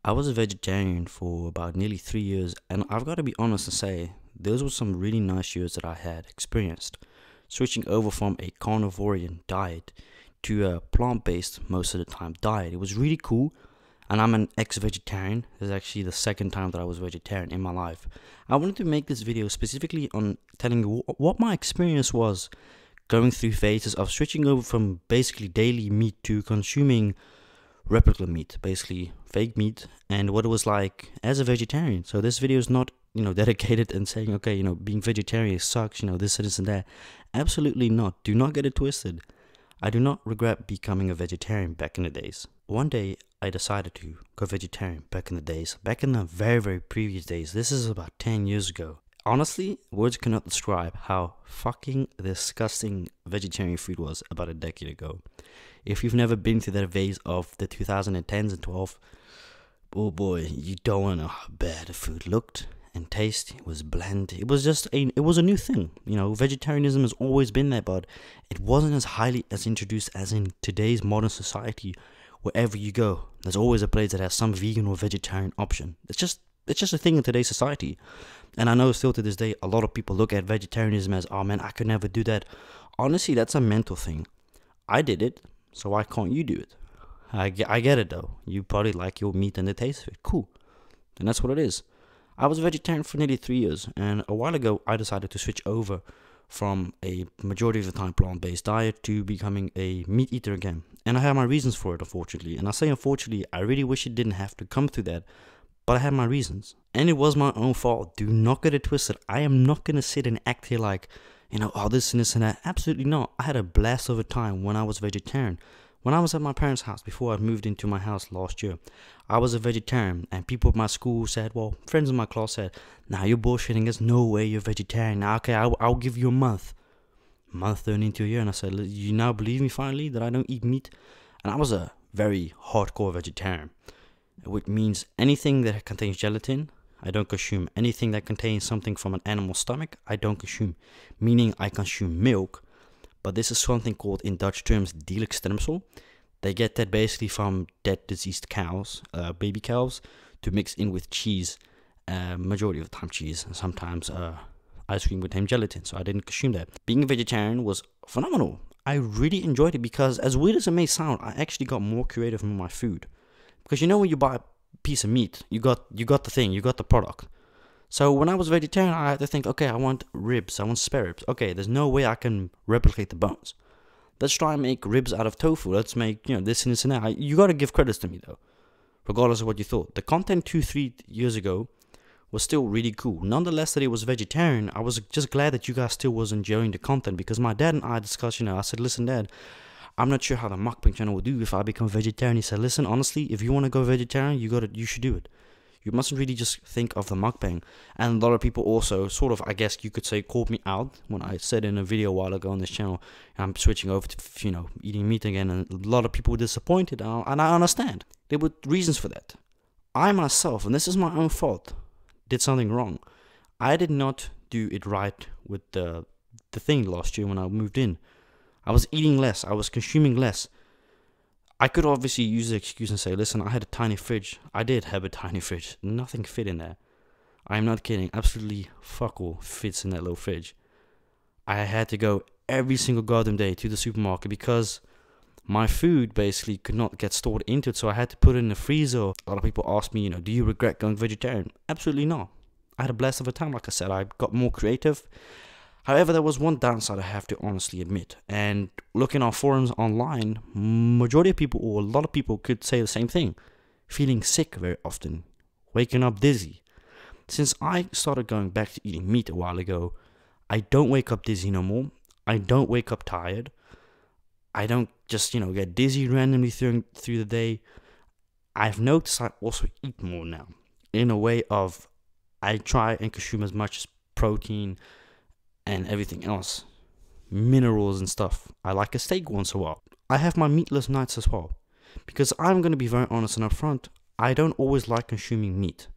I was a vegetarian for about nearly 3 years, and I've got to be honest and say, those were some really nice years that I had experienced. Switching over from a carnivorian diet to a plant-based most of the time diet. It was really cool, and I'm an ex-vegetarian. This is actually the second time that I was vegetarian in my life. I wanted to make this video specifically on telling you what my experience was going through phases of switching over from basically daily meat to consuming replica meat, basically fake meat, and what it was like as a vegetarian. So this video is not, dedicated and saying, okay, being vegetarian sucks, this and that. Absolutely not. Do not get it twisted. I do not regret becoming a vegetarian back in the days. One day I decided to go vegetarian back in the days, back in the very, very previous days. This is about 10 years ago. Honestly, words cannot describe how fucking disgusting vegetarian food was about a decade ago. If you've never been through that phase of the 2010s and 12, oh boy, you don't want to know how bad the food looked and tasted. It was bland. It was just it was a new thing. Vegetarianism has always been there, but it wasn't as highly as introduced as in today's modern society. Wherever you go, there's always a place that has some vegan or vegetarian option. It's just a thing in today's society. And I know still to this day, a lot of people look at vegetarianism as, oh man, I could never do that. Honestly, that's a mental thing. I did it, so why can't you do it? I get it though. You probably like your meat and the taste of it. Cool. And that's what it is. I was vegetarian for nearly 3 years, and a while ago I decided to switch over from a majority of the time plant-based diet to becoming a meat eater again. And I have my reasons for it, unfortunately. And I say unfortunately, I really wish it didn't have to come through that, but I had my reasons. And it was my own fault. Do not get it twisted. I am not going to sit and act here like, oh, this and this and that. Absolutely not. I had a blast of a time when I was vegetarian. When I was at my parents' house before I moved into my house last year, I was a vegetarian, and people at my school said, well, friends in my class said, nah, you're bullshitting. There's no way you're vegetarian. Now, okay, I'll give you a month. A month turned into a year, and I said, you now believe me finally that I don't eat meat? And I was a very hardcore vegetarian, which means anything that contains gelatin, I don't consume. Anything that contains something from an animal's stomach, I don't consume. Meaning I consume milk, but this is something called, in Dutch terms, dierlijkstelsel. They get that basically from dead, diseased cows, baby cows, to mix in with cheese. Majority of the time cheese, and sometimes ice cream contains gelatin, so I didn't consume that. Being a vegetarian was phenomenal. I really enjoyed it because, as weird as it may sound, I actually got more creative with my food. Because when you buy a piece of meat, you got the thing, you got the product. So when I was vegetarian, I had to think, okay, I want ribs, I want spare ribs. Okay, there's no way I can replicate the bones. Let's try and make ribs out of tofu. Let's make, this and this and that. You got to give credits to me, though, regardless of what you thought. The content 2-3 years ago was still really cool. Nonetheless, that it was vegetarian, I was just glad that you guys still was enjoying the content, because my dad and I discussed, I said, listen, Dad, I'm not sure how the mukbang channel will do if I become vegetarian. He said, listen, honestly, if you want to go vegetarian, you should do it. You mustn't really just think of the mukbang. And a lot of people also sort of, I guess you could say, called me out when I said in a video a while ago on this channel, I'm switching over to, eating meat again. And a lot of people were disappointed, and I understand. There were reasons for that. I myself, and this is my own fault, did something wrong. I did not do it right with the thing last year when I moved in. I was eating less. I was consuming less. I could obviously use the excuse and say, listen, I had a tiny fridge. I did have a tiny fridge. Nothing fit in there. I am not kidding. Absolutely fuck all fits in that little fridge. I had to go every single goddamn day to the supermarket because my food basically could not get stored into it. So I had to put it in the freezer. A lot of people ask me, do you regret going vegetarian? Absolutely not. I had a blast of a time. Like I said, I got more creative. However, there was one downside I have to honestly admit, and looking on forums online, majority of people, or a lot of people, could say the same thing. Feeling sick very often, waking up dizzy. Since I started going back to eating meat a while ago, I don't wake up dizzy no more. I don't wake up tired. I don't just, get dizzy randomly through the day. I've noticed I also eat more now, in a way of I try and consume as much protein and everything else, minerals and stuff. I like a steak once in a while. I have my meatless nights as well, because I'm going to be very honest and upfront, I don't always like consuming meat.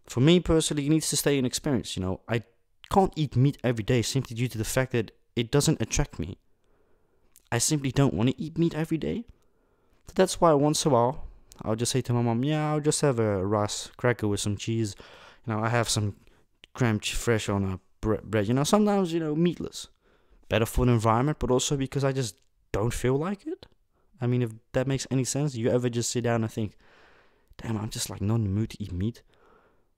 For me personally, it needs to stay an experience. I can't eat meat every day simply due to the fact that it doesn't attract me. I simply don't want to eat meat every day. So that's why once in a while I'll just say to my mom, yeah, I'll just have a rice cracker with some cheese. I have some fresh on a bread. Sometimes, meatless. Better for the environment, but also because I just don't feel like it. I mean, if that makes any sense. You ever just sit down and think, damn, I'm just like not in the mood to eat meat.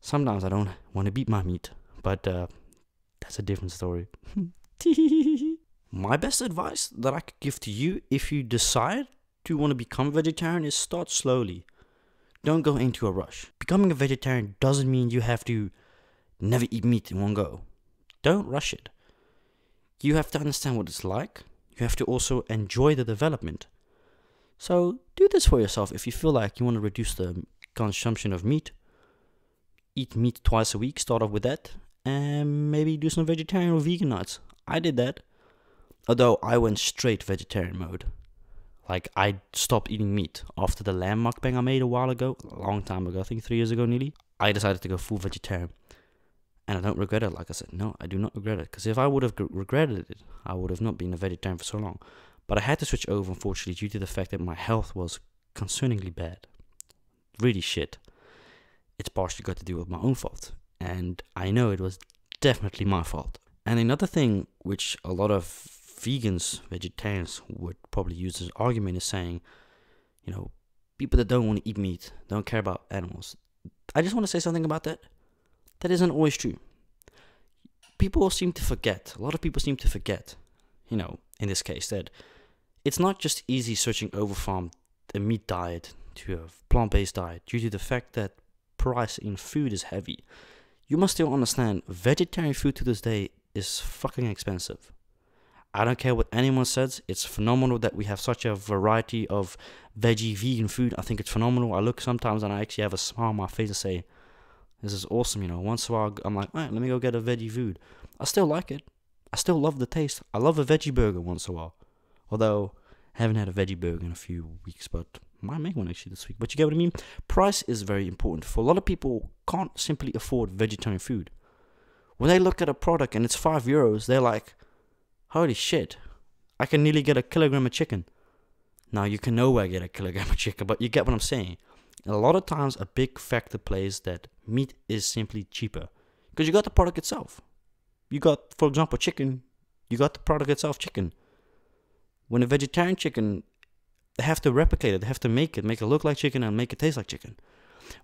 Sometimes I don't want to beat my meat, but that's a different story. My best advice that I could give to you if you decide to want to become a vegetarian is start slowly. Don't go into a rush. Becoming a vegetarian doesn't mean you have to never eat meat in one go. Don't rush it. You have to understand what it's like. You have to also enjoy the development. So do this for yourself. If you feel like you want to reduce the consumption of meat, eat meat twice a week, start off with that, and maybe do some vegetarian or vegan nights. I did that, although I went straight vegetarian mode. Like, I stopped eating meat after the lamb mukbang I made a while ago, a long time ago, I think 3 years ago nearly. I decided to go full vegetarian, and I don't regret it. Like I said, no, I do not regret it, because if I would have regretted it, I would have not been a vegetarian for so long. But I had to switch over, unfortunately, due to the fact that my health was concerningly bad. Really shit. It's partially got to do with my own fault, and I know it was definitely my fault. And another thing which a lot of vegans, vegetarians would probably use as an argument is saying, people that don't want to eat meat, don't care about animals. I just want to say something about that. That isn't always true. People seem to forget, a lot of people seem to forget, in this case, that it's not just easy switching over from a meat diet to a plant-based diet due to the fact that price in food is heavy. You must still understand, vegetarian food to this day is fucking expensive. I don't care what anyone says, it's phenomenal that we have such a variety of veggie, vegan food. I think it's phenomenal. I look sometimes and I actually have a smile on my face and say, this is awesome, Once in a while, I'm like, alright, let me go get a veggie food. I still like it. I still love the taste. I love a veggie burger once in a while. Although, I haven't had a veggie burger in a few weeks, but I might make one actually this week. But you get what I mean? Price is very important. For a lot of people, can't simply afford vegetarian food. When they look at a product and it's €5, they're like, holy shit, I can nearly get a kilogram of chicken. Now, you can nowhere get a kilogram of chicken, but you get what I'm saying. And a lot of times, a big factor plays that meat is simply cheaper. Because you got the product itself. You got, for example, chicken. You got the product itself, chicken. When a vegetarian chicken, they have to replicate it. They have to make it look like chicken and make it taste like chicken.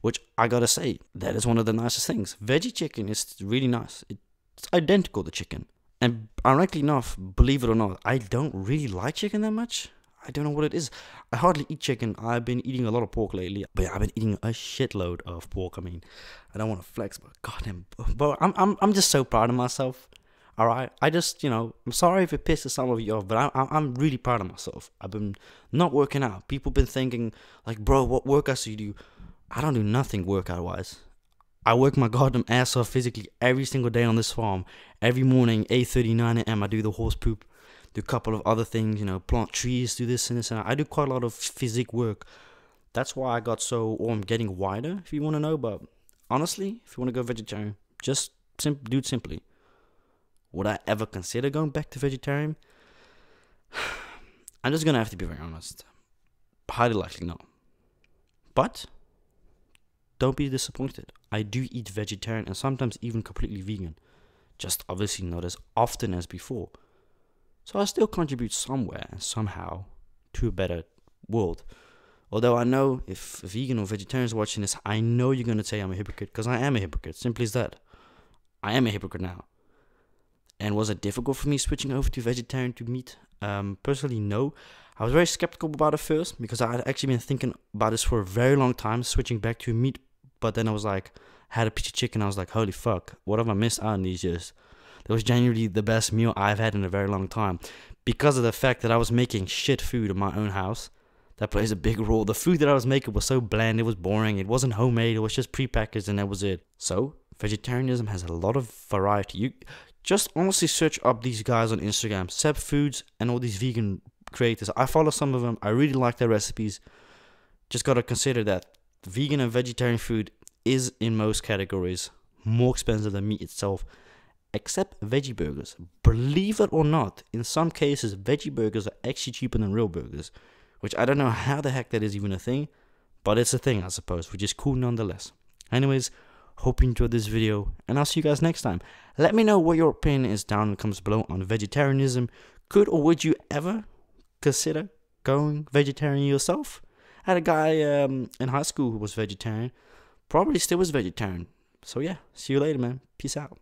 Which, I gotta say, that is one of the nicest things. Veggie chicken is really nice. It's identical to chicken. And ironically enough, believe it or not, I don't really like chicken that much. I don't know what it is. I hardly eat chicken. I've been eating a lot of pork lately. But I've been eating a shitload of pork. I mean, I don't want to flex, but goddamn, but I'm just so proud of myself. All right, I just, I'm sorry if it pisses some of you off, but I'm really proud of myself. I've been not working out. People been thinking like, bro, what workouts do you do? I don't do nothing workout wise. I work my goddamn ass off physically every single day on this farm. Every morning, 8:30, 9 a.m. I do the horse poop. Do a couple of other things, plant trees, do this and this, and I do quite a lot of physique work. That's why I got I'm getting wider, if you want to know. But honestly, if you want to go vegetarian, just do it simply. Would I ever consider going back to vegetarian? I'm just going to have to be very honest. Highly likely no. But don't be disappointed. I do eat vegetarian and sometimes even completely vegan. Just obviously not as often as before. So I still contribute somewhere and somehow to a better world. Although I know if vegan or vegetarians watching this, I know you're going to say I'm a hypocrite, because I am a hypocrite. Simply as that. I am a hypocrite now. And was it difficult for me switching over to vegetarian to meat? Personally, no. I was very skeptical about it first, because I had actually been thinking about this for a very long time, switching back to meat. But then I was like, had a piece of chicken, I was like, holy fuck, what have I missed out on these years? That was genuinely the best meal I've had in a very long time. Because of the fact that I was making shit food in my own house. That plays a big role. The food that I was making was so bland, it was boring, it wasn't homemade, it was just prepackaged and that was it. So, vegetarianism has a lot of variety. You just honestly search up these guys on Instagram, Seb Foods and all these vegan creators. I follow some of them, I really like their recipes. Just gotta consider that vegan and vegetarian food is, in most categories, more expensive than meat itself. Except veggie burgers. Believe it or not, in some cases, veggie burgers are actually cheaper than real burgers. Which I don't know how the heck that is even a thing. But it's a thing, I suppose, which is cool nonetheless. Anyways, hope you enjoyed this video, and I'll see you guys next time. Let me know what your opinion is down in the comments below on vegetarianism. Could or would you ever consider going vegetarian yourself? I had a guy in high school who was vegetarian, probably still is vegetarian. So yeah, see you later, man. Peace out.